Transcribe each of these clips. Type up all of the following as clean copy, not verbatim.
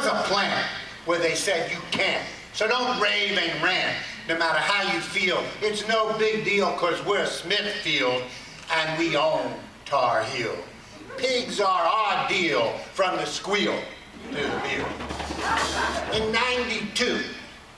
was a plant where they said you can't. So don't rave and rant, no matter how you feel. It's no big deal because we're Smithfield and we own Tar Heel. Pigs are our deal from the squeal to the meal. In '92,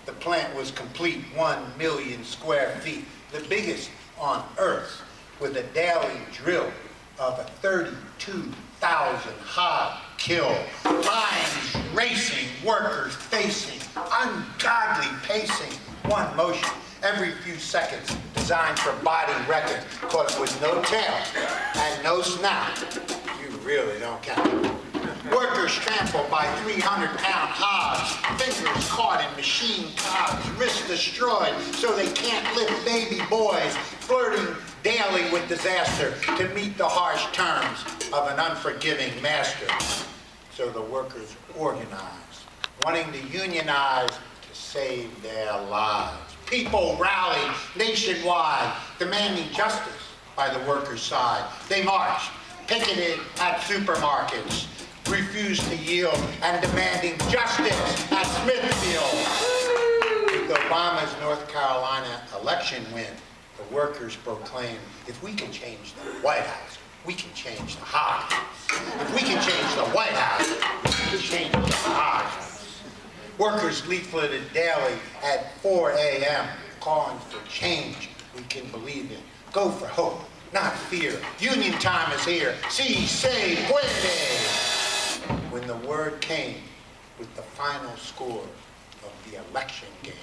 the plant was complete, 1 million square feet, the biggest on Earth, with a daily drill of a 32,000 hod kill. Lines racing, workers facing, ungodly pacing, one motion every few seconds, designed for body records, cause with no tail and no snout, you really don't count. Workers trampled by 300-pound hogs, fingers caught in machine cogs, wrists destroyed so they can't lift baby boys, flirting daily with disaster to meet the harsh terms of an unforgiving master. So the workers organized, wanting to unionize to save their lives. People rallied nationwide, demanding justice by the workers' side. They marched, picketed at supermarkets, refused to yield, and demanding justice at Smithfield. With Obama's North Carolina election win, the workers proclaimed, if we can change the White House, we can change the Hog House. If we can change the White House, we can change the Hog House. Workers leafleted daily at 4 a.m., calling for change we can believe in. Go for hope, not fear. Union time is here. Si se puede. When the word came with the final score of the election game.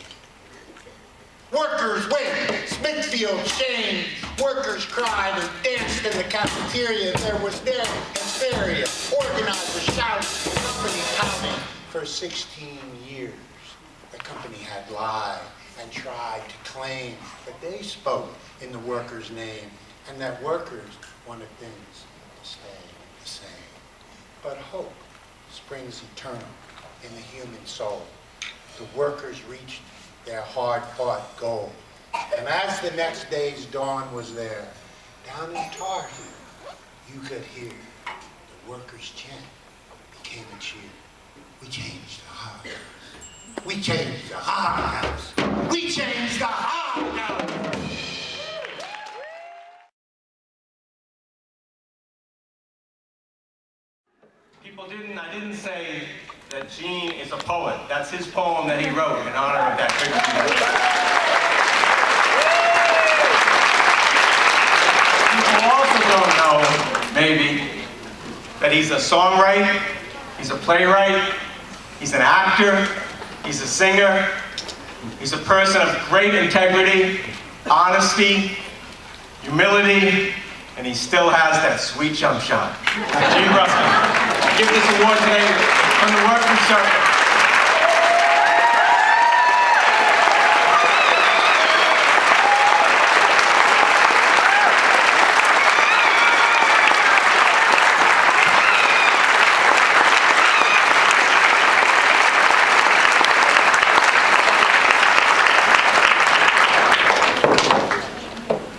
Workers win, Smithfield changed. Workers cried and danced in the cafeteria. There was then hysteria. Organizers shouted, the company pounding. For 16 years, the company had lied and tried to claim that they spoke in the workers' name and that workers wanted things to stay the same. But hope springs eternal in the human soul. The workers reached their hard-fought goal. And as the next day's dawn was there, down in Tar Heel, you could hear the workers' chant became a cheer. We changed the Hog House. We changed the Hog House. We changed the Hog House. I didn't say that Gene is a poet. That's his poem that he wrote in honor of that victory. People also don't know, maybe, that he's a songwriter, he's a playwright, he's an actor, he's a singer, he's a person of great integrity, honesty, humility, and he still has that sweet jump shot. Gene Bruskin. Give this award today from the Workman Circle.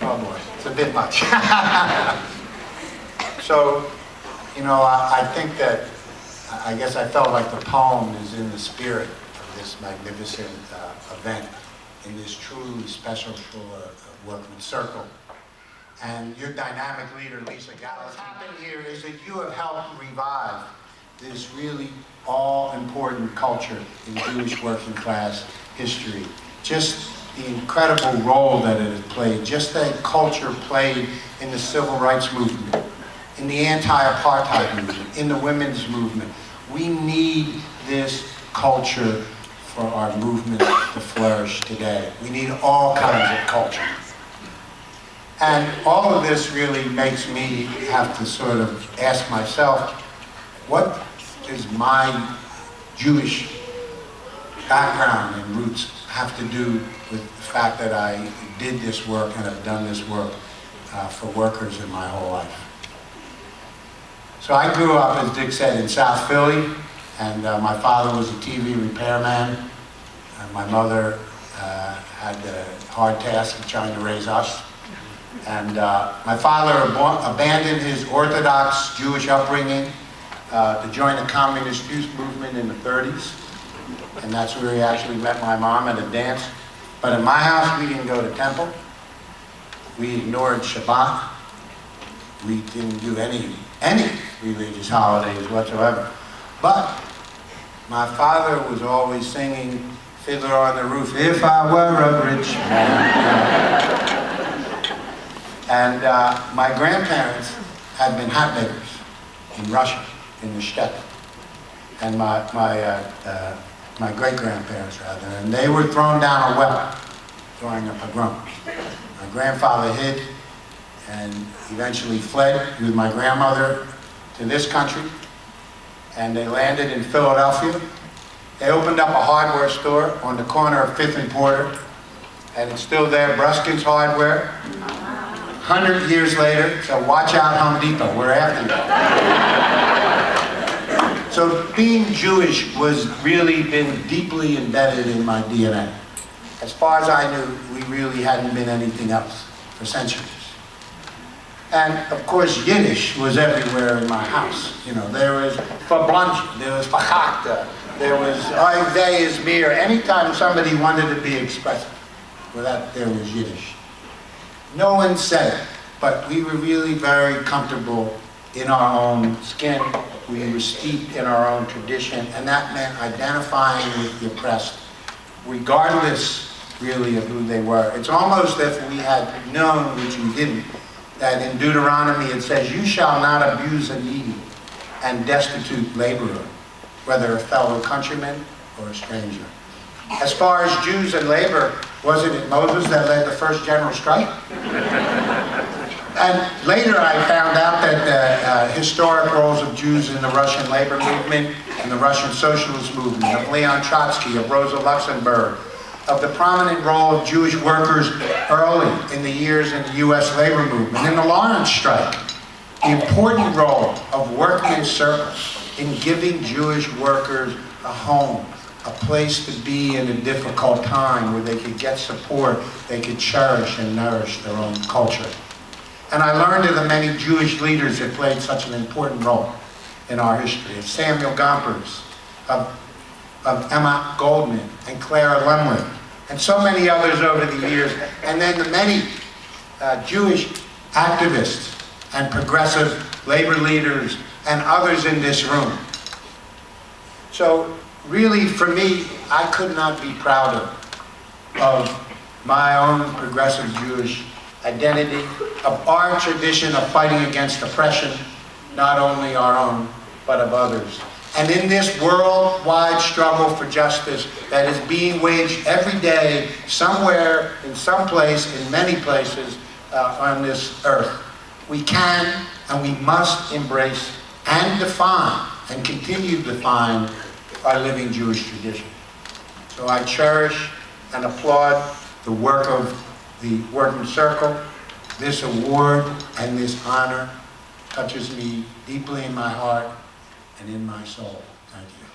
Oh boy, it's a bit much. So, you know, I think that, I guess I felt like the poem is in the spirit of this magnificent event, in this truly special Workman Circle. And your dynamic leader, Lisa Gallo, what's happened here is that you have helped revive this really all-important culture in Jewish working class history. Just the incredible role that it has played, just that culture played in the civil rights movement, in the anti-apartheid movement, in the women's movement. We need this culture for our movement to flourish today. We need all kinds of culture. And all of this really makes me have to sort of ask myself, what does my Jewish background and roots have to do with the fact that I did this work and have done this work for workers in my whole life? So I grew up, as Dick said, in South Philly, and my father was a TV repairman, and my mother had the hard task of trying to raise us. And my father abandoned his Orthodox Jewish upbringing to join the communist youth movement in the 30s. And that's where he actually met my mom at a dance. But in my house, we didn't go to temple. We ignored Shabbat. We didn't do any religious holidays whatsoever. But my father was always singing Fiddler on the Roof, if I were a rich man. And my grandparents had been hat makers in Russia, in the steppe. And my great-grandparents, rather, and they were thrown down a well during a pogrom. My grandfather hid and eventually fled with my grandmother to this country, and they landed in Philadelphia. They opened up a hardware store on the corner of 5th and Porter, and it's still there, Bruskin's Hardware. 100 years later, so watch out, Home Depot, we're after you. So being Jewish was really been deeply embedded in my DNA. As far as I knew, we really hadn't been anything else for centuries. And of course, Yiddish was everywhere in my house. You know, there was Verblunchen, there was Verchakta, there was Oy Vey Izmir. Anytime somebody wanted to be expressive, well, there was Yiddish. No one said it, but we were really very comfortable in our own skin. We were steeped in our own tradition, and that meant identifying with the oppressed, regardless really of who they were. It's almost as if we had known, which we didn't, that in Deuteronomy it says, you shall not abuse a needy and destitute laborer, whether a fellow countryman or a stranger. As far as Jews and labor, wasn't it Moses that led the first general strike? And later I found out that the historic roles of Jews in the Russian labor movement and the Russian socialist movement, of Leon Trotsky, of Rosa Luxemburg, of the prominent role of Jewish workers early in the years in the U.S. labor movement, in the Lawrence strike, the important role of Workman circles in giving Jewish workers a home, a place to be in a difficult time where they could get support, they could cherish and nourish their own culture. And I learned of the many Jewish leaders that played such an important role in our history, of Samuel Gompers, of Emma Goldman and Clara Lemley, and so many others over the years, and then the many Jewish activists and progressive labor leaders and others in this room. So really, for me, I could not be prouder of my own progressive Jewish identity, of our tradition of fighting against oppression, not only our own, but of others. And in this worldwide struggle for justice that is being waged every day, somewhere, in some place, in many places on this earth, we can and we must embrace and define and continue to define our living Jewish tradition. So I cherish and applaud the work of the Workman Circle. This award and this honor touches me deeply in my heart and in my soul. Thank you.